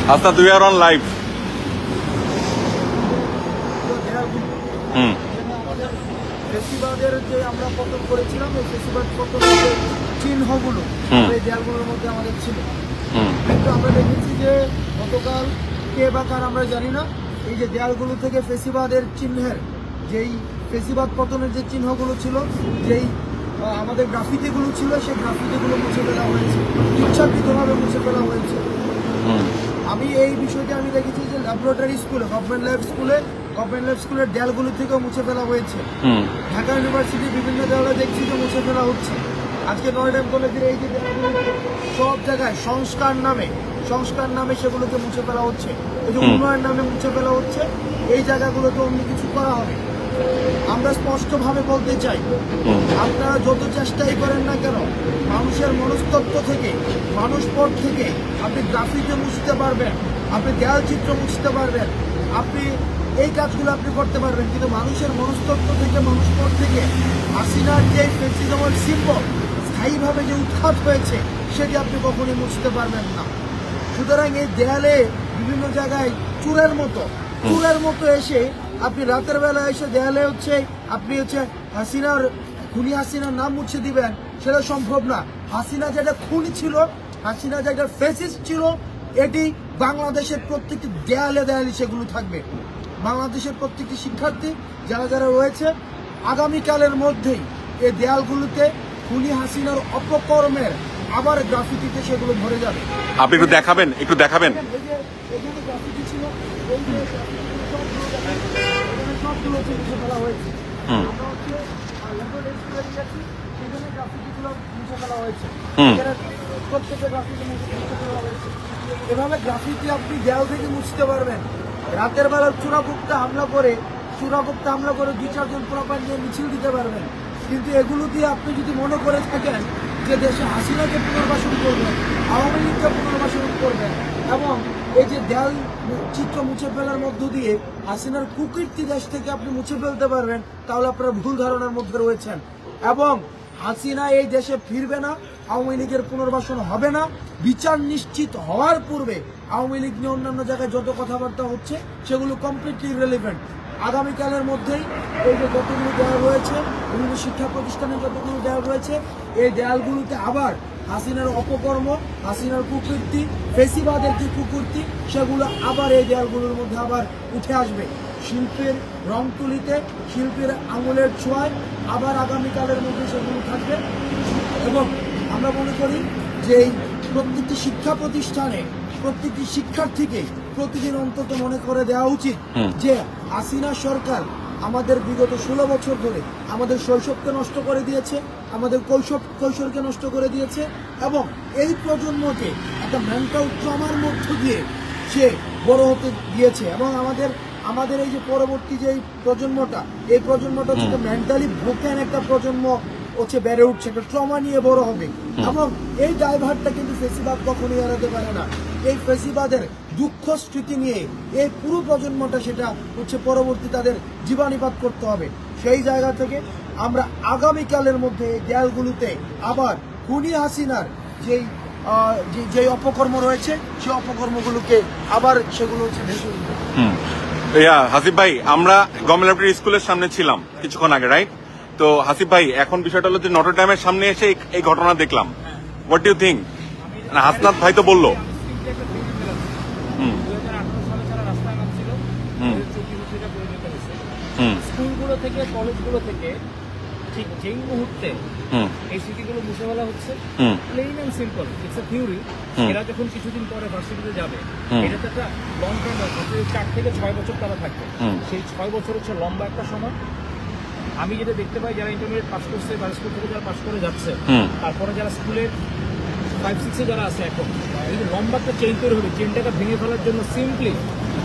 Asnat, we are on live. ফেসিবাদের যে আমরা পতন করেছিলাম, এই ফেসিবাদ পতনের যে চিহ্নগুলো এই দেয়ালগুলোর মধ্যে আমাদের ছিল, কিন্তু আমরা দেখেছি যে গতকাল কে বা কার আমরা জানি না, এই যে দেয়ালগুলো থেকে ফেসিবাদের চিহ্নের যেই ফেসিবাদ পতনের যে চিহ্নগুলো ছিল, যেই আমাদের গ্রাফিতিগুলো ছিল, সেই গ্রাফিতিগুলো মুছে ফেলা হয়েছে, ইচ্ছাকৃতভাবে মুছে ফেলা হয়েছে। আমি এই বিষয়টা আমি দেখেছি যে ল্যাবরেটরি স্কুলে, গভর্নমেন্ট ল্যাব স্কুলের দেয়ালগুলো থেকেও মুছে ফেলা হয়েছে। ঢাকা ইউনিভার্সিটির বিভিন্ন দেয়ালে দেখছি যে মুছে ফেলা হচ্ছে। আজকে নয়ডাম কলেজের এই যে দেয়ালগুলো সব জায়গায় সংস্কার নামে সেগুলোকে মুছে ফেলা হচ্ছে, এই যে উন্নয়ন নামে মুছে ফেলা হচ্ছে, এই জায়গাগুলোতে অন্য কিছু করা হবে। আমরা স্পষ্টভাবে বলতে চাই, আপনারা যত চেষ্টাই করেন না কেন, মানুষের মনস্তত্ত্ব থেকে, মানুষ পথ থেকে আপনি গ্রাফিকে মুছতে পারবেন, আপনি দেয়াল চিত্র মুছতে পারবেন, আপনি এই কাজগুলো আপনি করতে পারবেন, কিন্তু মানুষের মনস্তত্ত্ব থেকে, মানুষ পথ থেকে হাসিনার যে ফ্যাসিজমের সিম্বল স্থায়ীভাবে যে উৎখাত হয়েছে, সেটি আপনি কখনোই মুছতে পারবেন না। সুতরাং এই দেয়ালে বিভিন্ন জায়গায় চুরের মতো এসে আপনি রাতের বেলা এসে দেয়ালে আপনি খুনি হাসিনার নাম মুছে দিবেন, সেটা সম্ভব না। হাসিনা যেটা খুনি ছিল, হাসিনা যেটা ফ্যাসিস্ট ছিল, এটি বাংলাদেশের প্রত্যেকটি দেয়ালে সেগুলো থাকবে। বাংলাদেশের প্রত্যেকটি শিক্ষার্থী যারা রয়েছে, আগামীকালের মধ্যেই এই দেয়ালগুলোতে খুনি হাসিনার অপকর্মের আবার গ্রাফিতিতে সেগুলো ভরে যাবে। আপনি একটু দেখাবেন এখানে গ্রাফিতি ছিল, সবগুলো মুছে ফেলা হয়েছে। আমরা সেখানে গ্রাফিতিগুলো মুছে ফেলা হয়েছে, প্রত্যেকটা গ্রাফিতি মুছে ফেলা হয়েছে। এভাবে গ্রাফিতি আপনি দেয়াল থেকে মুছতে পারবেন। রাতের বেলা চূড়াগুপ্তা হামলা করে 2-4 জন পোলাপান নিয়ে মিছিল দিতে পারবেন, কিন্তু এগুলো দিয়ে আপনি যদি মনে করে থাকেন যে দেশে হাসিনাকে পুনর্বাসন করবেন, আওয়ামী লীগকে পুনর্বাসন করবেন, এবং এই যে দেয়াল চিত্র মুছে ফেলার মধ্য দিয়ে হাসিনার কুকীর্তি দেশ থেকে আপনি মুছে ফেলতে পারবেন, তাহলে আপনারা ভুল ধারণার মধ্যে রয়েছেন। এবং হাসিনা এই দেশে ফিরবে না, আওয়ামী লীগের পুনর্বাসন হবে না। বিচার নিশ্চিত হওয়ার পূর্বে আওয়ামী লীগ নিয়ে অন্যান্য জায়গায় যত কথাবার্তা হচ্ছে সেগুলো কমপ্লিটলি ইররিলেভেন্ট। আগামীকালের মধ্যেই এই যে যতগুলো দেয়াল রয়েছে, বিভিন্ন শিক্ষা প্রতিষ্ঠানে যতগুলো দেয়াল রয়েছে, এই দেয়ালগুলোতে আবার হাসিনার অপকর্ম, হাসিনার কুকীর্তি, ফেসিবাদের যে কুকীর্তি, সেগুলো আবার এই দেয়ালগুলোর মধ্যে আবার উঠে আসবে। শিল্পের রং তুলিতে, শিল্পের আঙুলের ছোঁয়ায় আবার আগামীকালের মধ্যে সেগুলো থাকবে। এবং আমরা মনে করি যে এই প্রত্যেকটি শিক্ষা প্রতিষ্ঠানে, প্রত্যেকটি শিক্ষার্থীকে প্রতিদিন অন্তত মনে করে দেওয়া উচিত যে হাসিনা সরকার আমাদের বিগত 16 বছর ধরে আমাদের শৈশবকে নষ্ট করে দিয়েছে, আমাদের কৈশোরকে নষ্ট করে দিয়েছে, এবং এই প্রজন্মকে একটা মেন্টাল ট্রমার মধ্য দিয়ে সে বড় হতে দিয়েছে। এবং আমাদের এই যে পরবর্তী যে প্রজন্মটা, এই প্রজন্মটা হচ্ছে মেন্টালি ব্রোকেন একটা প্রজন্ম বেড়ে উঠছে, একটা ট্রমা নিয়ে বড় হবে। এবং এই ড্রাইভারটা কিন্তু ফেসিবাদ কখনোই এড়াতে পারে না। এই ফেসিবাদের দুঃখ স্মৃতি নিয়ে এই পুরো প্রজন্মটা সেটা পরবর্তী তাদের জীবনীপাত করতে হবে। সেই জায়গা থেকে আমরা আগামীকালের মধ্যে এই দেয়ালগুলোতে আবার খুনি হাসিনার যেই অপকর্ম রয়েছে, সেই অপকর্মগুলোকে আবার সেগুলো ভেসে উঠবে। হাসিব ভাই, আমরা গভর্নমেন্ট স্কুলের সামনে ছিলাম কিছুক্ষণ আগে, রাইট? তো হাসিব ভাই, এখন বিষয়টা হলো যে নটর ডেমের সামনে এসে এই ঘটনা দেখলাম, what do you think? Hasnat ভাই তো বললো স্কুলগুলো থেকে, কলেজগুলো থেকে ঠিক যেই মুহূর্তে এই স্মৃতিগুলো মুছে ফেলা হচ্ছে, plain and simple, it's a theory. এরা যখন কিছুদিন পরে ভার্সিটিতে যাবে, এটা তো একটা লং টার্ম, 4 থেকে 6 বছর তারা থাকবে। সেই 6 বছর হচ্ছে লম্বা একটা সময়। আমি যেটা দেখতে পাই, যারা ইন্টারমিডিয়েট পাস করছে বা স্কুল থেকে যারা পাস করে যাচ্ছে, তারপরে যারা স্কুলের 5-6-এ যারা আছে, এখন এই যে লম্বা একটা চেইন তৈরি হবে, চেইনটাকে ভেঙে ফেলার জন্য সিম্পলি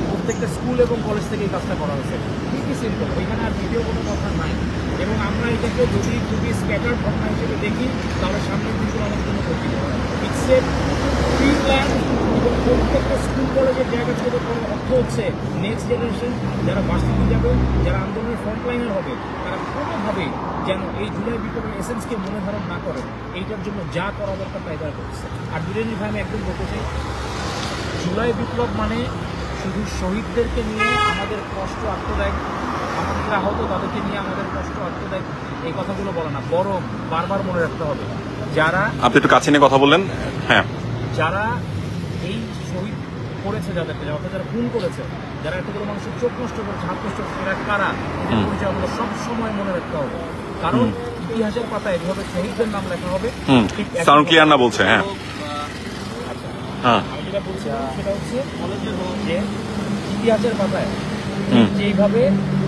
প্রত্যেকটা স্কুল এবং কলেজ থেকে এই কাজটা করা হয়েছে। খুবই সিম্পল, এখানে আর ভিডিও কোনো কথা নাই। এবং আমরা এটাকে যদি খুবই স্ক্যাটার ঘটনা হিসেবে দেখি, তাহলে সামনের দিনগুলো আমাদের জন্য ক্ষতি হবে। It's a pre plan. এবং প্রত্যেকটা স্কুল কলেজের জায়গা থেকে অর্থ হচ্ছে নেক্সট জেনারেশন যারা ভার্সিটি যাবে, যারা আন্দোলনের ফ্রন্টলাইনার হবে, তারা কোনোভাবেই যেন এই জুলাই বিপ্লবের এসেন্সকে মনে ধারণ না করে, এইটার জন্য যা করা দরকার তাই তারা করছে। আর দুজনের ভাই আমি একদম বলতে চাই, জুলাই বিপ্লব মানে শুধু শহীদদেরকে নিয়ে আমাদের কষ্ট আত্মদায়ক, আমাদের যারা আহত তাদেরকে নিয়ে আমাদের কষ্ট আত্মদায়ক এই কথাগুলো বলে না, বরং বারবার মনে রাখতে হবে যারা, আপনি একটু কাছে নিয়ে কথা বললেন, হ্যাঁ, যারা এই শহীদ করেছে, যাদেরকে যারা খুন করেছে, যারা এতগুলো মানুষের চোখ নষ্ট করেছে, হাত নষ্ট করেছে, এরা কারা, এদের পরিচয়গুলো সবসময় মনে রাখতে হবে। কারণ ইতিহাসের পাতায় যেভাবে শহীদদের নাম লেখা হবে, সাউন্ড ক্লিয়ার না বলছে, হ্যাঁ হ্যাঁ, আমি যেটা বলছিলাম সেটা হচ্ছে যে ইতিহাসের পাতায় যেইভাবে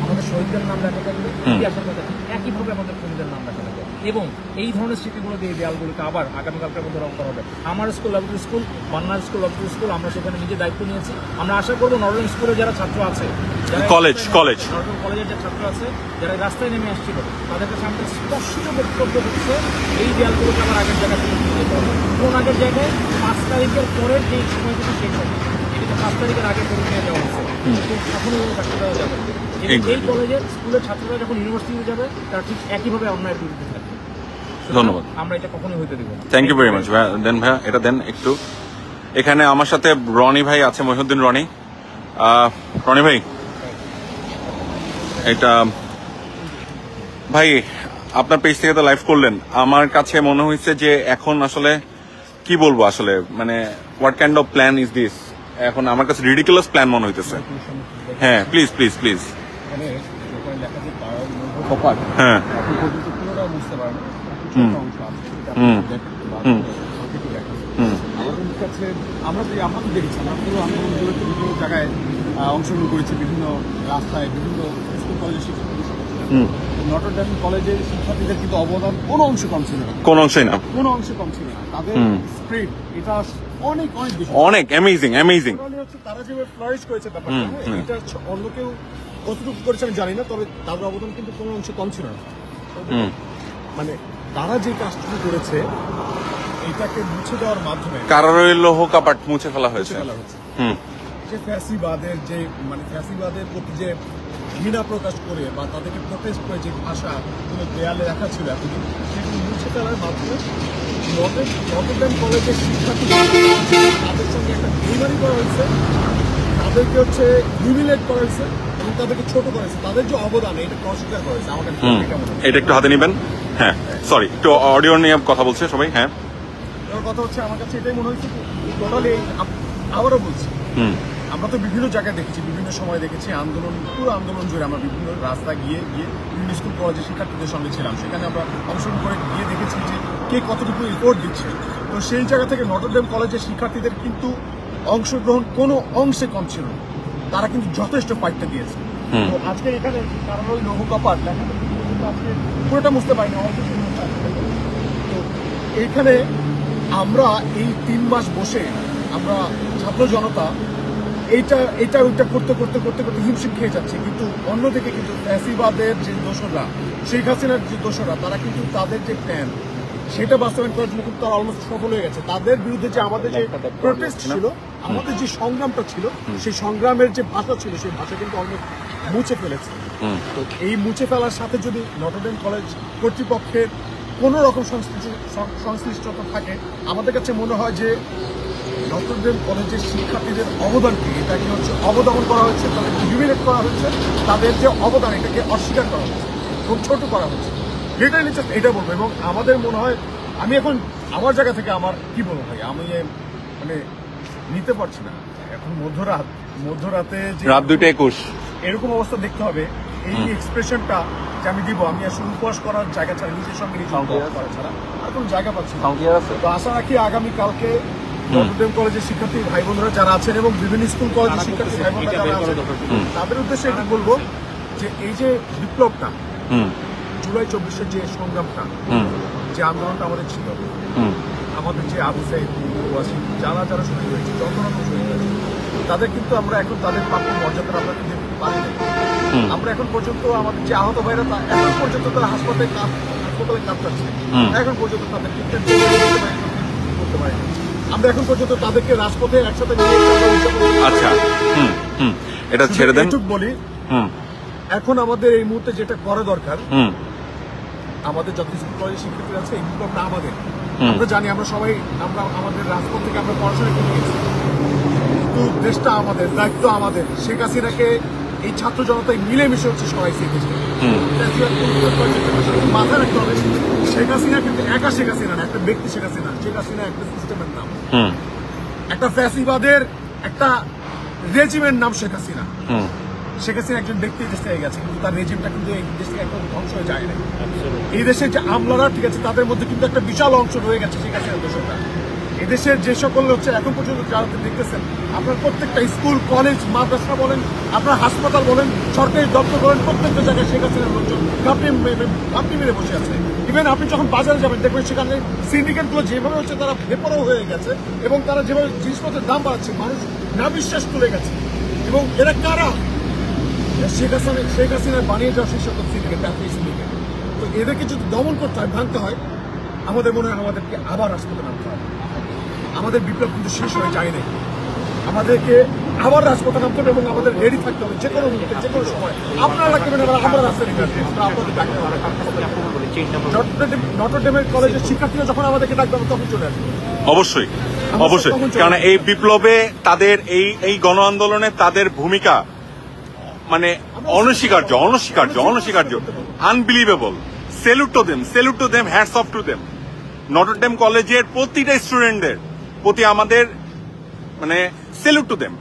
আমাদের শহীদদের নাম লেখা থাকবে, ইতিহাসের পাতায় একইভাবে আমাদের খুনিদের নাম লেখা থাকবে। এবং এই ধরনের স্মৃতিগুলো দিয়ে দেয়ালগুলোকে আবার আগামীকালটার মধ্যে রং করা হবে। আমার স্কুল লাভলি স্কুল, মান্নার স্কুল লাভলি স্কুল, আমরা সেখানে নিজে দায়িত্ব নিয়েছি। আমরা আশা করবো নর্দন স্কুলের যারা ছাত্র আছে, নর্দন কলেজের যে ছাত্র আছে, যারা রাস্তায় নেমে আসছিল, তাদের কাছে আমাদের স্পষ্ট বক্তব্য হচ্ছে এই দেয়ালগুলোকে আমার আগের জায়গায় তুলে নিয়ে যেতে হবে। কোন আগের জায়গায় 5 তারিখের পরের যে সময়টুকু শেষ হবে, এটা 5 তারিখের আগে করে নিয়ে যাওয়া হচ্ছে, তখন থাকতে দেওয়া যাবে। এই কলেজের স্কুলের ছাত্ররা যখন ইউনিভার্সিটিতে যাবে, তারা ঠিক একইভাবে অন্যায়ের বিরুদ্ধে থাকবে। ধন্যবাদ, আমরা এটা কখনোই হইতে দিব না। Thank you very much. দেন ভাইয়া এটা দেন একটু। এখানে আমার সাথে রনি ভাই আছে, মহিউদ্দিন রনি। রনি ভাই, এটা ভাই আপনার পেজ থেকে তো লাইভ করলেন, আমার কাছে মনে হয়েছে যে এখন আসলে কি বলবো, আসলে মানে what kind of plan is this, এখন আমার কাছে রিডিকুলাস প্ল্যান মনে হইতেছে। হ্যাঁ প্লিজ প্লিজ প্লিজ। হ্যাঁ আমাদের কাছে আমরা দেখেছি, আন্দোলনগুলোতে বিভিন্ন জায়গায় অংশগ্রহণ করেছি, বিভিন্ন রাস্তায়, বিভিন্ন স্কুল কলেজের শিক্ষার্থীদের সাথে। নটর ডেম কলেজের শিক্ষার্থীদের কিন্তু অবদান কোনো অংশ কম ছিল না, কোন অংশই না, কোনো অংশ কম ছিল না। তাদের স্পিরিট এটা অনেক অনেক বেশি, অনেক অ্যামেজিং অ্যামেজিং। তারা যেভাবে ফ্লারিশ করেছে ব্যাপারটা, এটা অন্য কেউ কতটুকু করেছে আমি জানি না, তবে তাদের অবদান কিন্তু কোনো অংশ কম ছিল না। মানে তারা যে কাজটুকু করেছে, এটাকে মুছে দেওয়ার মাধ্যমে কারারোয়ের লৌহ কাপাট মুছে ফেলা হয়েছে। যে ফ্যাসিবাদের যে মানে ফ্যাসিবাদের প্রতি যে ঘৃণা প্রকাশ করে বা তাদেরকে প্রোটেস্ট করে যে ভাষা কোনো দেয়ালে রাখা ছিল এতদিন, সেগুলো মুছে ফেলার মাধ্যমে নটর ডেম কলেজের শিক্ষার্থী তাদের সঙ্গে একটা বেইমানি করা হয়েছে, তাদেরকে হচ্ছে হিউমিলেট করা হয়েছে এবং তাদেরকে ছোট করা হয়েছে। তাদের যে অবদান, এটা অস্বীকার করা হয়েছে। আমাদের এটা একটু হাতে নেবেন। হ্যাঁ সরি, একটু অডিও নিয়ে কথা বলছে সবাই। হ্যাঁ কথা হচ্ছে, আমার কাছে এটাই মনে হচ্ছে টোটালি, আবারও বলছি, আমরা তো বিভিন্ন জায়গায় দেখেছি, বিভিন্ন সময় দেখেছি আন্দোলন, পুরো আন্দোলন জুড়ে আমরা বিভিন্ন রাস্তা গিয়ে বিভিন্ন স্কুল কলেজের শিক্ষার্থীদের সঙ্গে ছিলাম, সেখানে আমরা অংশগ্রহণ করে গিয়ে দেখেছি যে কে কতটুকু রিপোর্ট দিচ্ছে। তো সেই জায়গা থেকে নটর ডেম কলেজের শিক্ষার্থীদের কিন্তু অংশগ্রহণ কোনো অংশে কম ছিল না, তারা কিন্তু যথেষ্ট ফাইটটা দিয়েছে। তো আজকে এখানে কারণ ওই লৌহ কপাট লেখাটা কিন্তু আজকে পুরোটা বুঝতে পারিনি, তো এইখানে আমরা এই 3 মাস বসে আমরা ছাত্র জনতা এইটা ওইটা করতে করতে করতে করতে হিমশিম খেয়ে যাচ্ছে। কিন্তু অন্যদিকে কিন্তু ফ্যাসিবাদের যে দোসররা, শেখ হাসিনার যে দোসররা, তারা কিন্তু তাদের যে প্ল্যান সেটা বাস্তবায়ন করার জন্য কিন্তু তারা অলমোস্ট সফল হয়ে গেছে। তাদের বিরুদ্ধে যে আমাদের যে প্রোটেস্ট ছিল, আমাদের যে সংগ্রামটা ছিল, সেই সংগ্রামের যে ভাষা ছিল, সেই ভাষা কিন্তু অলমোস্ট মুছে ফেলেছে। তো এই মুছে ফেলার সাথে যদি নটর ডেম কলেজ কর্তৃপক্ষের কোনো রকম সংশ্লিষ্টতা থাকে, আমাদের কাছে মনে হয় যে নটর ডেম কলেজের শিক্ষার্থীদের অবদানকে এটাকে হচ্ছে অবদমন করা হচ্ছে, তাদেরকে হিউমিলেট করা হচ্ছে, তাদের যে অবদান এটাকে অস্বীকার করা হচ্ছে, খুব ছোট করা হচ্ছে। এটাই নিচ্ছে, এটা বলবো। এবং আমাদের মনে হয়, আমি এখন আমার জায়গা থেকে আমার কি বলবো ভাই, আমি মানে নিতে পারছি না এখন। মধ্যরাতে যে রাত 2:21 এরকম অবস্থা দেখতে হবে, এই এক্সপ্রেশনটা যে আমি দিব, আমি আসলে উপহাস করার জায়গা ছাড়া, নিজের সঙ্গে নিজে উপহাস করা ছাড়া আর কোনো জায়গা পাচ্ছি না। তো আশা রাখি আগামীকালকে নটর ডেম কলেজের শিক্ষার্থী ভাই বোনরা যারা আছেন এবং বিভিন্ন স্কুল কলেজের শিক্ষার্থী ভাই বোনরা যারা আছেন, তাদের উদ্দেশ্যে এটা বলবো যে এই যে বিপ্লবটা, জুলাই 24-এর যে সংগ্রামটা, যে আন্দোলনটা আমাদের ছিল, আমাদের যে আবু সাইদ, যারা যারা শহীদ হয়েছে, যত রকম শহীদ হয়েছে, তাদের কিন্তু আমরা এখন তাদের প্রাপ্য মর্যাদা আমরা কিন্তু পাই না। আমরা এখন পর্যন্ত আমাদের যে আহত ভাইরা, এখন পর্যন্ত তারা হাসপাতালে কাঁপছে, এখন পর্যন্ত তাদের ট্রিটমেন্ট করতে পারি না। আমরা এখন পর্যন্ত তাদেরকে রাজপথে একসাথে নিয়ে, আচ্ছা এটা ছেড়ে দেন, এটুক বলি, এখন আমাদের এই মুহূর্তে যেটা করা দরকার, আমাদের যত স্কুল কলেজের শিক্ষার্থী আছে, এই বিপ্লবটা আমাদের, আমরা জানি, আমরা সবাই, আমরা আমাদের রাজপথ থেকে আমরা পড়াশোনা করে গেছি, কিন্তু কিন্তু দেশটা আমাদের, দায়িত্ব আমাদের। শেখ হাসিনাকে এই ছাত্র জনতায় মিলেমিশে হচ্ছে সবাই শিখেছে। মাথায় রাখতে হবে, শেখ হাসিনা কিন্তু একা শেখ হাসিনা না, একটা ব্যক্তি শেখ হাসিনা। শেখ হাসিনা একটা সিস্টেমের নাম, একটা ফ্যাসিবাদের একটা রেজিমের নাম শেখ হাসিনা। শেখ হাসিনা একজন ব্যক্তি দেশ থেকে গেছে, কিন্তু তার রেজিমটা কিন্তু এই দেশ থেকে একদম ধ্বংস হয়ে যায় না। এই দেশের যে আমলারা ঠিক আছে, তাদের মধ্যে কিন্তু একটা বিশাল অংশ রয়ে গেছে শেখ হাসিনার দোষটা। এদেশের যে সকল হচ্ছে এখন পর্যন্ত যারা দেখতেছেন, আপনার প্রত্যেকটা স্কুল, কলেজ, মাদ্রাসা বলেন, আপনার হাসপাতাল বলেন, সরকারি দপ্তর বলেন, প্রত্যেকটা জায়গায় শেখ হাসিনার লোকজন ঘাপটি মেরে বসে আছে। ইভেন আপনি যখন বাজারে যাবেন দেখবেন সেখানে সিন্ডিকেটগুলো যেভাবে হচ্ছে তারা বেপরোয়া হয়ে গেছে, এবং তারা যেভাবে জিনিসপত্রের দাম বাড়াচ্ছে, মানুষ না বিশ্বাস করে গেছে। এবং এরা কারা? শেখ হাসিনা বানিয়ে যাওয়া সেই সকল সিন্ডিকেট, সিন্ডিকেট। তো এদেরকে যদি দমন করতে হয়, ভাঙতে হয়, আমাদের মনে হয় আমাদেরকে আবার রাজপথে নামতে হবে। আমাদের বিপ্লব কিন্তু শেষ হয়ে যায় নাই, আমাদেরকে আবার রাজপথে নামতে হবে এবং আমাদের রেডি থাকতে হবে যে কোনো মুহূর্তে, যে কোনো সময়। আপনারা রাখবেন, আমরা রাস্তায় নেমে আসবো, আমরা আপনাদের ডাকতে পারবো। নটরডেমের কলেজের শিক্ষার্থীরা যখন আমাদেরকে ডাকবে তখন চলে আসবে। অবশ্যই, অবশ্যই, কারণ এই বিপ্লবে তাদের এই গণ আন্দোলনে তাদের ভূমিকা মানে অনস্বীকার্য, অনস্বীকার্য, অনস্বীকার্য, unbelievable. Salute to them, hats off to them. Notre Dame কলেজের প্রতিটা স্টুডেন্টদের প্রতি আমাদের মানে সেলুট টু দেম।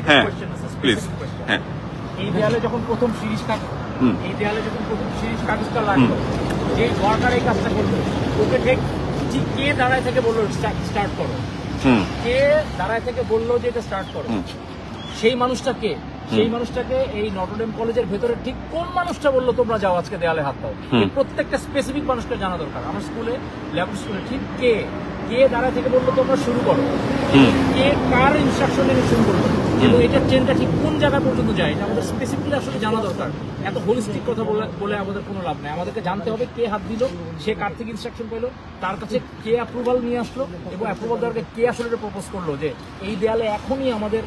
হ্যাঁ প্লিজ। হ্যাঁ, এই দেয়ালে যখন প্রথম শিরিষ কাগজটা লাগলো, যে সরকার এই কাজটা করলো, ওকে ঠিক কে দাঁড়ায় থেকে বললো স্টার্ট করো, কে দাঁড়ায় থেকে বললো যে এটা স্টার্ট করো, সেই মানুষটাকে এই নটরডেম কলেজের ভেতরে ঠিক কোন মানুষটা বললো তোমরা যাও আজকে দেয়ালে হাত দাও, প্রত্যেকটা স্পেসিফিক মানুষকে জানা দরকার। আমার স্কুলে, ল্যাবরেটরি স্কুলে ঠিক কে দাঁড়ায় থেকে বললো তোমরা শুরু করো, কে কার ইনস্ট্রাকশন নিয়ে শুরু করলো, এবং এটা ট্রেনটা ঠিক কোন জায়গা পর্যন্ত যায়, এটা আমাদের স্পেসিফিকলি আসলে জানা দরকার। এত হোলিস্টিক কথা বলে আমাদের কোনো লাভ নেই। আমাদেরকে জানতে হবে কে হাত দিল, সে কার থেকে ইনস্ট্রাকশন পেলো, তার কাছে কে অ্যাপ্রুভাল নিয়ে আসলো, এবং অ্যাপ্রুভাল দেওয়ারকে কে আসলে এটা প্রপোজ করলো যে এই দেয়ালে এখনই আমাদের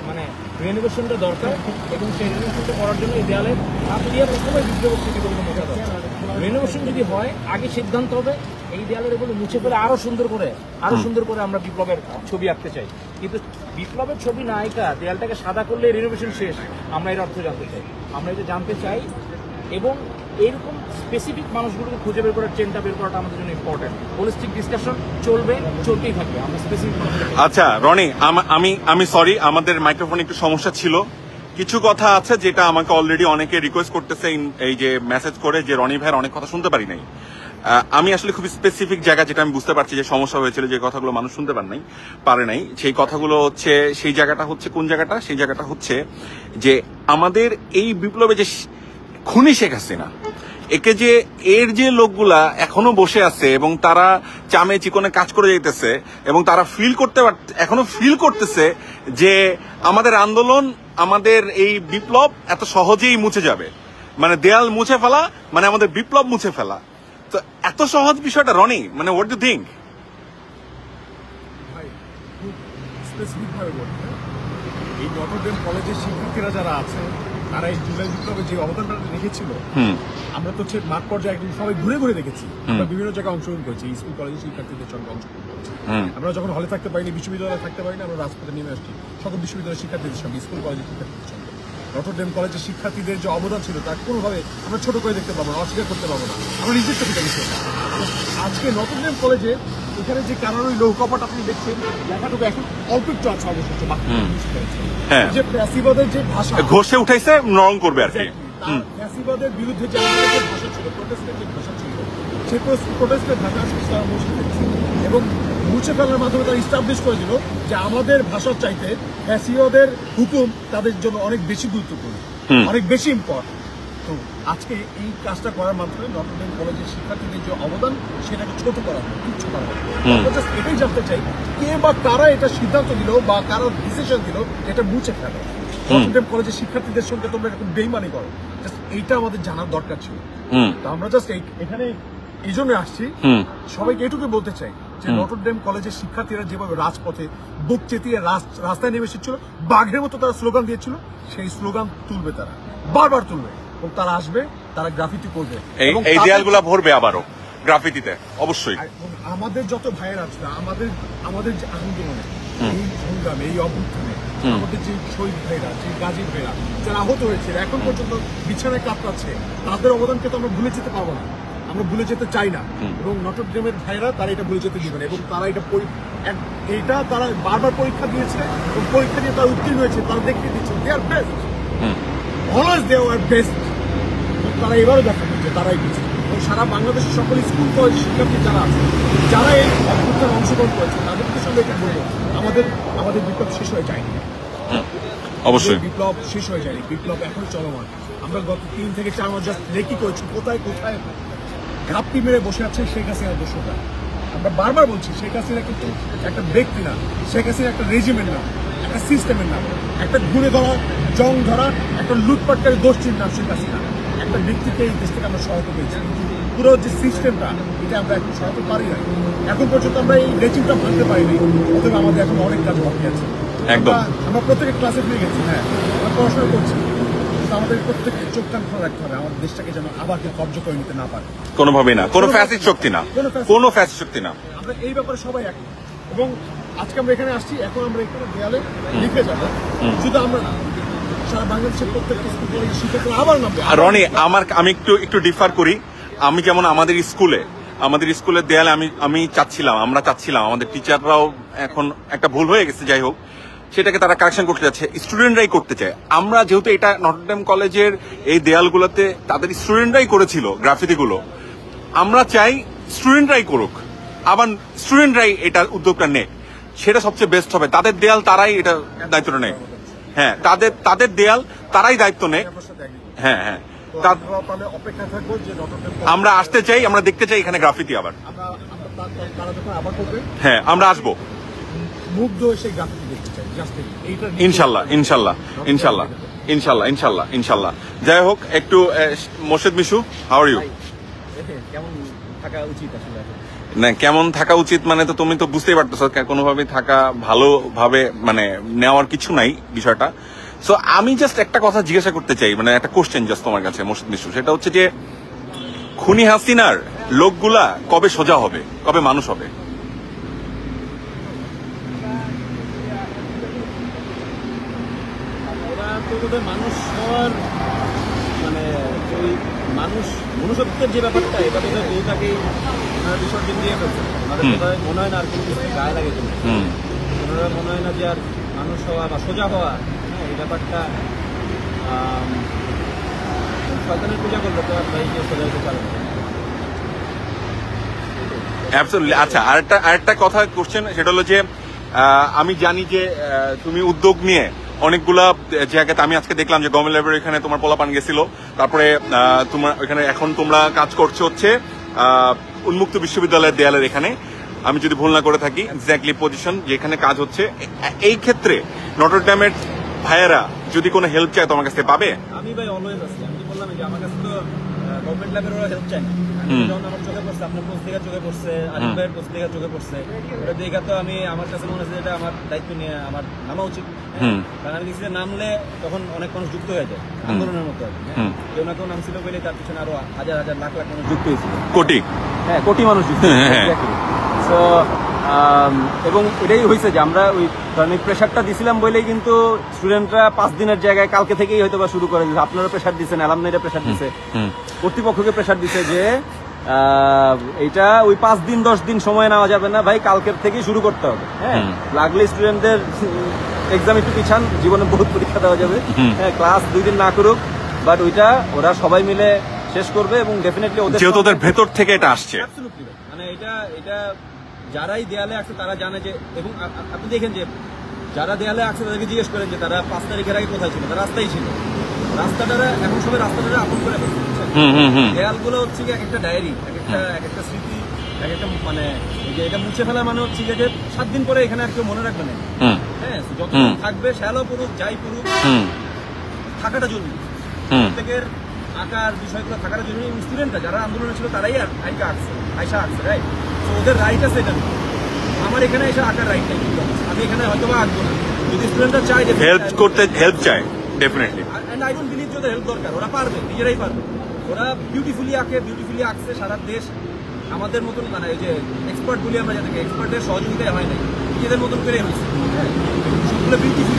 মানে রেনোভেশনটা দরকার, এবং সেই রেনোভেশনটা করার জন্য এই দেয়ালে হাত দিয়ে প্রথমে বিপ্লবের স্মৃতিগুলো মোছা দরকার। রেনোভেশন যদি হয়, আগে সিদ্ধান্ত হবে এই দেয়ালের এগুলো মুছে ফেলে আরো সুন্দর করে আমরা বিপ্লবের ছবি আঁকতে চাই। কিন্তু বিপ্লবের ছবি না আঁকা দেয়ালটাকে সাদা করলে রেনোভেশন শেষ, আমরা এর অর্থ জানতে চাই। আমরা এটা জানতে চাই, এবং এরকম স্পেসিফিক মানুষগুলোকে খুঁজে বের করার চেনটা বের করাটা আমাদের জন্য ইম্পর্টেন্ট। হোলিস্টিক ডিসকাশন চলতেই থাকবে। আমরা স্পেসিফিক। আচ্ছা রনি, আমি সরি, আমাদের মাইক্রোফোনে একটু সমস্যা ছিল। কিছু কথা আছে যেটা আমাকে অলরেডি অনেকে রিকোয়েস্ট করতেছে এই যে মেসেজ করে যে রনি ভাইয়ের অনেক কথা শুনতে পারি নাই। আমি আসলে খুব স্পেসিফিক জায়গা যেটা আমি বুঝতে পারছি যে সমস্যা হয়েছিল, যে কথাগুলো মানুষ শুনতে পারে নাই, সেই কথাগুলো হচ্ছে, সেই জায়গাটা হচ্ছে কোন জায়গাটা? সেই জায়গাটা হচ্ছে যে আমাদের এই বিপ্লবে যে খুনি শেখ হাসিনা, একে যে এর যে লোকগুলা এখনো বসে আছে এবং তারা চামে চিকনে কাজ করে যাইতেছে, এবং তারা এখনো ফিল করতেছে যে আমাদের আন্দোলন, আমাদের এই বিপ্লব এত সহজেই মুছে যাবে, মানে দেয়াল মুছে ফেলা মানে আমাদের বিপ্লব মুছে ফেলা। তো এত সহজ বিষয়টা রনি, মানে হোয়াট ডু থিঙ্ক? ভাই খুব স্পেসিফিক ভাবে বলতে, এই নটরডেম কলেজের শিক্ষার্থীরা যারা আছে, তারা এই জুলাই বিপ্লবে যে অবদানটা রেখেছিল, আমরা তো মাঠ পর্যায়ে একদম সবাই ঘুরে ঘুরে দেখেছি। আমরা বিভিন্ন জায়গায় অংশগ্রহণ করেছি, স্কুল কলেজের শিক্ষার্থীদের সঙ্গে অংশগ্রহণ করেছি। আমরা যখন হলে থাকতে পারিনি, বিশ্ববিদ্যালয়ে থাকতে পারিনি, আমরা রাজপথে নেমে আসছি সকল বিশ্ববিদ্যালয়ের শিক্ষার্থীদের সঙ্গে, স্কুল কলেজের শিক্ষার্থীদের সঙ্গে। নটরডেম কলেজের শিক্ষার্থীদের যে অবদান ছিল তার কোনোভাবে আমরা ছোট করে দেখতে পাবো না, অস্বীকার করতে পারবো না। আমরা নিজের চোখে দেখেছি। আজকে নটরডেম কলেজে এখানে যে কানাড়ি লৌহকপাট আপনি দেখছেন, লেখাটুকু এখন অল্প একটু আছে অবশিষ্ট, যে ফ্যাসিবাদের যে ভাষা ঘষে উঠাইছে, নরম করবে আর কি। ফ্যাসিবাদের বিরুদ্ধে যে আমাদের ভাষা ছিল, প্রোটেস্টের যে ভাষা ছিল, সেই প্রোটেস্টের ভাষা তারা মুছে ফেলছে, এবং মুছে ফেলার মাধ্যমে তারা ইস্টাবলিশ করে দিল যে আমাদের ভাষার চাইতে ফ্যাসিবাদের হুকুম তাদের জন্য অনেক বেশি গুরুত্বপূর্ণ, অনেক বেশি ইম্পর্টেন্ট। তো আজকে এই কাজটা করার মাধ্যমে নটরডেম কলেজের শিক্ষার্থীদের যে অবদান, সেটাকে ছোট করা হবে, তুচ্ছ করা হবে। আমরা জাস্ট এটাই জানতে চাই, কে বা কারা এটা সিদ্ধান্ত দিল বা কারা ডিসিশন দিল এটা মুছে ফেলো। নটরডেম কলেজের শিক্ষার্থীদের সঙ্গে তোমরা এরকম বেইমানি করো, জাস্ট এইটা আমাদের জানার দরকার ছিল। তো আমরা জাস্ট এখানে এই জন্য আসছি, সবাইকে এটুকু বলতে চাই যে নটরডেম কলেজের শিক্ষার্থীরা যেভাবে রাজপথে বুক চেতিয়ে রাস্তায় নেমে এসেছিল, বাঘের মতো তারা স্লোগান দিয়েছিল, সেই স্লোগান তুলবে, তারা বারবার তুলবে, এবং তারা আসবে, তারা গ্রাফিতি করবে, এই দেয়ালগুলা ভরবে আবারও। গ্রাফিতিতে অবশ্যই। এবং আমাদের যত ভাইয়েরা আছে আমাদের যে আন্দোলনে এই সংগ্রামে এই অভ্যুত্থানে আমাদের যে শহীদ ভাইরা, যে গাজী ভাইরা যারা আহত হয়েছে এখন পর্যন্ত বিছানায় কাতরাচ্ছে, তাদের অবদানকে তো আমরা ভুলে যেতে পারবো না, আমরা ভুলে যেতে চাই না। এবং নটর ডেমের ভাইরা তারা এটা ভুলে যেতে দিবে না, এবং তারা এটা তারা বারবার পরীক্ষা দিয়েছে এবং পরীক্ষা দিয়ে তারা উত্তীর্ণ হয়েছে, তারা দেখিয়ে দিচ্ছে they are best, always they are best. তারা এবারও দেখাবে যে তারাই বেস্ট। এবং সারা বাংলাদেশের সকল স্কুল কলেজ শিক্ষার্থী যারা আছে, যারা এই অভ্যুত্থানে অংশগ্রহণ করেছে, তাদেরকে সঙ্গে এটা বলবো আমাদের বিপ্লব শেষ হয়ে যায়নি, অবশ্যই বিপ্লব শেষ হয়ে যায়নি, বিপ্লব এখন চলমান। আমরা গত 3 থেকে 4 মাস জাস্ট লেকি করেছি, কোথায় কোথায় ঘাপটি মেরে বসে আছে শেখ হাসিনার দোষরা। আমরা বারবার বলছি শেখ হাসিনা কিন্তু একটা ব্যক্তি না, শেখ হাসিনা একটা রেজিমেন্ট না, একটা সিস্টেমের নাম, একটা ঘুরে ধরা জং ধরা একটা লুটপাটকারী গোষ্ঠীর নাম শেখ হাসিনা। একটা ব্যক্তিকে এই দেশ থেকে আমরা সহায়তা পেয়েছি, পুরো যে সিস্টেমটা এটা আমরা এখন সহায়তা পারি না, এখন পর্যন্ত আমরা এই রেজিমটা ভাঙতে পারিনি। অতএব আমাদের এখন অনেক কাজ বাকি আছে। একদম আমরা প্রত্যেকের ক্লাসে ফিরে গেছি, হ্যাঁ আমরা পড়াশোনা করছি, কিন্তু আমাদের প্রত্যেককে চোখ কান খোলা রাখতে হবে আমাদের দেশটাকে যেন আবার কেউ কব্জ করে নিতে না পারে। কোনোভাবেই না, কোনো ফ্যাসিস্ট শক্তি না, কোনো ফ্যাসিস্ট শক্তি না। আমরা এই ব্যাপারে সবাই এক, এবং আজকে আমরা এখানে আসছি, এখন আমরা এখানে দেয়ালে লিখে যাবো, শুধু আমরা না, সারা বাংলাদেশের প্রত্যেকটা স্কুল কলেজ শিক্ষার্থীরা আবার নামবে। রনি, আমি একটু ডিফার করি। আমি যেমন আমাদের স্কুলের দেয়ালে আমি চাচ্ছিলাম, আমরা চাচ্ছিলাম, আমাদের টিচাররাও এখন একটা ভুল হয়ে গেছে, যাই হোক সেটাকে তারা কারেকশন করতে যাচ্ছে, স্টুডেন্টরাই করতে চায়। আমরা যেহেতু এটা নটর ডেম কলেজের এই দেয়ালগুলোতে তাদের স্টুডেন্টরাই করেছিল গ্রাফিতিগুলো, আমরা চাই স্টুডেন্টরাই করুক, আবার স্টুডেন্টরাই এটা উদ্যোগটা নেক, সেটা সবচেয়ে বেস্ট হবে। তাদের দেয়াল তারাই এটা দায়িত্বটা নেয়, হ্যাঁ তাদের দেয়াল তারাই দায়িত্ব নেয়। হ্যাঁ হ্যাঁ, অপেক্ষা থাকবো যে আমরা আসতে চাই, আমরা দেখতে চাই এখানে গ্রাফিতি আবার। তারা যখন আবার করবে, হ্যাঁ আমরা আসবো মুগ্ধ সেই গ্রাফিতি দেখতে চাই, জাস্ট এইটা ইনশাল্লাহ ইনশাল্লাহ ইনশাল্লাহ ইনশাল্লাহ ইনশাল্লাহ ইনশাল্লাহ। যাই হোক, একটু Morshed Mishu, how are you? কেমন থাকা উচিত আসলে? না, কেমন থাকা উচিত মানে তো তুমি তো বুঝতেই পারতেছো, কোনোভাবেই থাকা ভালোভাবে মানে নেওয়ার কিছু নাই বিষয়টা। সো আমি জাস্ট একটা কথা জিজ্ঞাসা করতে চাই, মানে একটা কোশ্চেন জাস্ট তোমার কাছে মোর্শেদ মিশু, সেটা হচ্ছে যে খুনি হাসিনার লোকগুলা কবে সোজা হবে, কবে মানুষ হবে? মানুষ হওয়ার মানে ওই মনুষ্যত্বের যে ব্যাপারটা, এটা বোধহয় বহুটাকেই বিসর্জন দিয়ে ফেলছে। মনে হয় না আর কোনো কিছু গায়ে লাগে, ওনারা মনে হয় না যে আর মানুষ হওয়া বা সোজা হওয়া, হ্যাঁ এই ব্যাপারটা শয়তানের পূজা করবে তো আর ভাই কেউ সোজা হতে পারে না। অ্যাবসলিউটলি। আচ্ছা, আরেকটা কথা কোশ্চেন, সেটা হলো যে আমি জানি যে তুমি উদ্যোগ নিয়ে অনেকগুলা জায়গাতে, আমি আজকে দেখলাম যে গভর্নমেন্ট লাইব্রেরি এখানে তোমার পোলাপান গেছিল, তারপরে তোমার ওইখানে এখন তোমরা কাজ করছো হচ্ছে উন্মুক্ত বিশ্ববিদ্যালয়ের দেয়ালের এখানে, আমি যদি ভুল না করে থাকি এক্স্যাক্টলি পজিশন যেখানে কাজ হচ্ছে। এই ক্ষেত্রে নটর ডেমের ভাইয়েরা যদি কোনো হেল্প চায় তোমার কাছে পাবে? আমি ভাই অলওয়েজ আছি, আমি বললাম যে আমার কাছে তো গভর্নমেন্ট ল্যাবের ওরা হেল্প চাই না। যখন আমার চোখে পড়ছে, আপনার পোস্ট থেকে চোখে পড়ছে, আলিম ভাইয়ের পোস্ট থেকে চোখে পড়ছে, ওটা দেখা তো আমি আমার কাছে মনে হচ্ছে এটা আমার দায়িত্ব নিয়ে আমার নামা উচিত। কারণ আমি দেখছি যে নামলে তখন অনেক মানুষ যুক্ত হয়ে যায় আন্দোলনের মতো। কেউ না কেউ নাম ছিল বলে তার পিছনে আরো হাজার হাজার লাখ লাখ মানুষ যুক্ত হয়েছিল, কোটি মানুষ যুক্ত। এবং এটাই হয়েছে যে আমরা ওই ধরনের প্রেশারটা দিছিলাম বলেই কিন্তু স্টুডেন্টরা 5 দিনের জায়গায় কালকে থেকেই হয়তো বা শুরু করে দিচ্ছে। আপনারা প্রেশার দিচ্ছেন, অ্যালামনাইরা প্রেশার দিচ্ছে, কর্তৃপক্ষকে প্রেশার দিচ্ছে যে এটা ওই 5 দিন 10 দিন সময় নেওয়া যাবে না ভাই, কালকের থেকেই শুরু করতে হবে। হ্যাঁ, লাগলে স্টুডেন্টদের এক্সাম একটু পিছান, জীবনে বহুত পরীক্ষা দেওয়া যাবে, হ্যাঁ ক্লাস 2 দিন না করুক, বাট ওইটা ওরা সবাই মিলে শেষ করবে। এবং ডেফিনেটলি ওদের ভেতর থেকে এটা আসছে, মানে এটা যারাই দেয়ালে আছে তারা জানে যে, এবং আপনি দেখেন যে যারা দেয়ালে আছে তাদেরকে জিজ্ঞেস করেন যে তারা 5 তারিখের আগে কোথায় ছিল, তারা রাস্তায় ছিল। রাস্তাটা এখন সবাই রাস্তাটা আপন করে ফেলছে। দেয়ালগুলো হচ্ছে কি এক একটা ডায়েরি, এক একটা স্মৃতি, এক একটা মানে যে এটা মুছে ফেলা মানে হচ্ছে যে 7 দিন পরে এখানে আর কেউ মনে রাখবে না। হ্যাঁ, যতদিন থাকবে শ্যালো পড়ুক যাই পড়ুক, থাকাটা জরুরি। প্রত্যেকের আঁকার বিষয়গুলো থাকাটা জরুরি। স্টুডেন্টরা যারা আন্দোলনে ছিল তারাই আয়সা আঁকছে, রাইট? তো ওদের রাইট আছে এটা। আমার এখানে এসে আঁকার রাইট নেই, আমি এখানে হয়তো বা আঁকবো না। যদি স্টুডেন্টরা চায় যে হেল্প চায়, definitely. And I don't believe যে ওদের হেল্প দরকার, ওরা পারবে, নিজেরাই পারবে। ওরা বিউটিফুলি আঁকে, বিউটিফুলি আঁকছে, সারা দেশ আমাদের মতন মানে ওই যে এক্সপার্ট বলি আমরা যাদেরকে এক্সপার্টের সহযোগিতায় হয় নাই, নিজেদের মতন করে হয়েছে। হ্যাঁ, সবগুলো বিউটিফুল,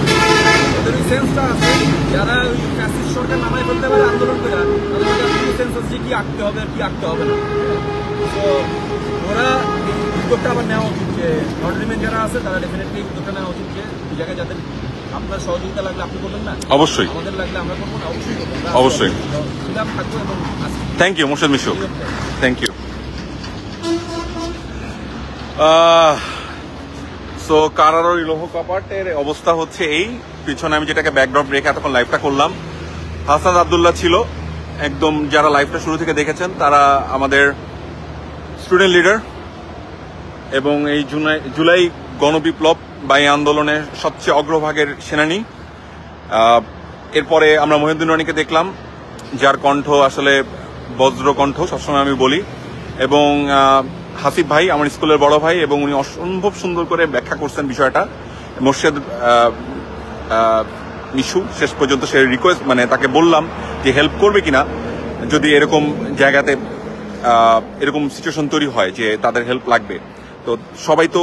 ওদের ওই সেন্সটা আছে। যারা ওই ফ্যাসিস্ট সরকার নামায় ফেলতে পারে আন্দোলন করে, তাদের মধ্যে সেন্স আছে যে কি আঁকতে হবে আর কি আঁকতে হবে না। তো ওরা এই উদ্যোগটা আবার নেওয়া উচিত, যে নটরিমেন যারা আছে তারা ডেফিনেটলি এই উদ্যোগটা নেওয়া উচিত, যে এই জায়গায় যাদের আপনার সহযোগিতা লাগলে আপনি করবেন না, অবশ্যই আমাদের লাগলে আমরা করবো না, অবশ্যই করবো। অবশ্যই। ছিলাম, থাকবো এবং আসি। Thank you Morshed Mishuk, thank you. So কারারোর লৌহ কপাটের অবস্থা হচ্ছে এই। পিছনে আমি যেটাকে ব্যাকড্রপ রেখে এতক্ষণ লাইভটা করলাম, হাসান আব্দুল্লাহ ছিল একদম। যারা লাইভটা শুরু থেকে দেখেছেন তারা আমাদের স্টুডেন্ট লিডার এবং এই জুলাই গণবিপ্লব বা এই আন্দোলনের সবচেয়ে অগ্রভাগের সেনানী। এরপরে আমরা মহিউদ্দিন রনিকে দেখলাম, যার কণ্ঠ আসলে বজ্র কণ্ঠ সবসময় আমি বলি, এবং হাসিব ভাই আমার স্কুলের বড় ভাই, এবং উনি অসম্ভব সুন্দর করে ব্যাখ্যা করছেন বিষয়টা। মোর্শেদ মিশু শেষ পর্যন্ত সে রিকোয়েস্ট মানে তাকে বললাম যে হেল্প করবে কিনা যদি এরকম জায়গাতে এরকম সিচুয়েশন তৈরি হয় যে তাদের হেল্প লাগবে। তো সবাই তো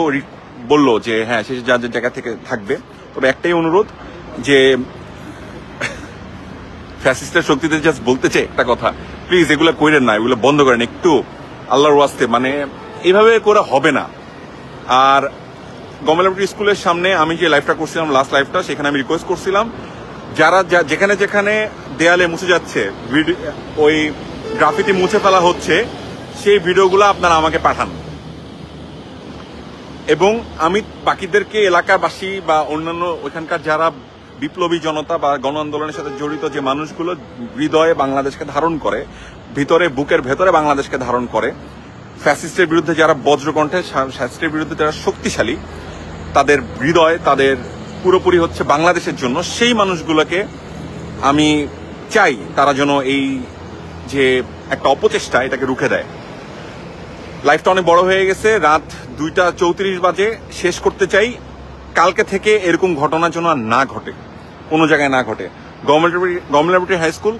বললো যে হ্যাঁ সে যার জায়গা থেকে থাকবে। তবে একটাই অনুরোধ, যে ফ্যাসিস্টের শক্তিতে জাস্ট বলতে চাই একটা কথা, প্লিজ এগুলো করেন না, এগুলো বন্ধ করেন একটু আল্লাহর ওয়াস্তে। মানে এইভাবে করে হবে না। আর গভর্নমেন্ট স্কুলের সামনে আমি যে লাইভটা করছিলাম, লাস্ট লাইভটা, সেখানে আমি রিকোয়েস্ট করছিলাম যারা যেখানে যেখানে দেয়ালে মুছে যাচ্ছে, ওই গ্রাফিতি মুছে ফেলা হচ্ছে, সেই ভিডিওগুলো আপনারা আমাকে পাঠান। এবং আমি বাকিদেরকে এলাকাবাসী বা অন্যান্য ওইখানকার যারা বিপ্লবী জনতা বা গণ আন্দোলনের সাথে জড়িত যে মানুষগুলো হৃদয়ে বাংলাদেশকে ধারণ করে, ভিতরে বুকের ভেতরে বাংলাদেশকে ধারণ করে, ফ্যাসিস্টের বিরুদ্ধে যারা বজ্রকণ্ঠে, ফ্যাসিস্টের বিরুদ্ধে যারা শক্তিশালী, তাদের হৃদয় তাদের পুরোপুরি হচ্ছে বাংলাদেশের জন্য, সেই মানুষগুলোকে আমি চাই তারা যেন এই যে একটা অপচেষ্টা এটাকে রুখে দেয়। লাইফটা অনেক বড় হয়ে গেছে, রাত 2:34 বাজে, শেষ করতে চাই। কালকে থেকে এরকম ঘটনা যেন না ঘটে, কোনো জায়গায় না ঘটে। গভর্নমেন্ট হাই স্কুল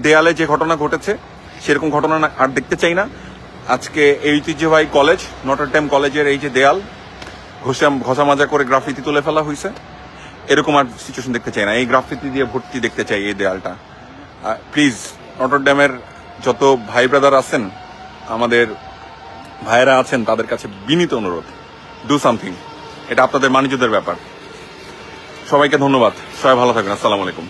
দেয়ালে যে ঘটনা ঘটেছে সেরকম ঘটনা আর দেখতে চাই না। আজকে এই ঐতিহ্যবাহী কলেজ নটর ডেম কলেজের এই যে দেয়াল ঘষা মাজা করে গ্রাফিতি তুলে ফেলা হয়েছে, এরকম আর সিচুয়েশন দেখতে চাই না। এই গ্রাফিতি দিয়ে ভর্তি দেখতে চাই এই দেয়ালটা। প্লিজ নটর ডেমের যত ভাই ব্রাদার আছেন, আমাদের ভাইয়েরা আছেন, তাদের কাছে বিনীত অনুরোধ, ডু সামথিং। এটা আপনাদের মানিজ্যদের ব্যাপার। সবাইকে ধন্যবাদ, সবাই ভালো থাকবেন। আসসালামু আলাইকুম।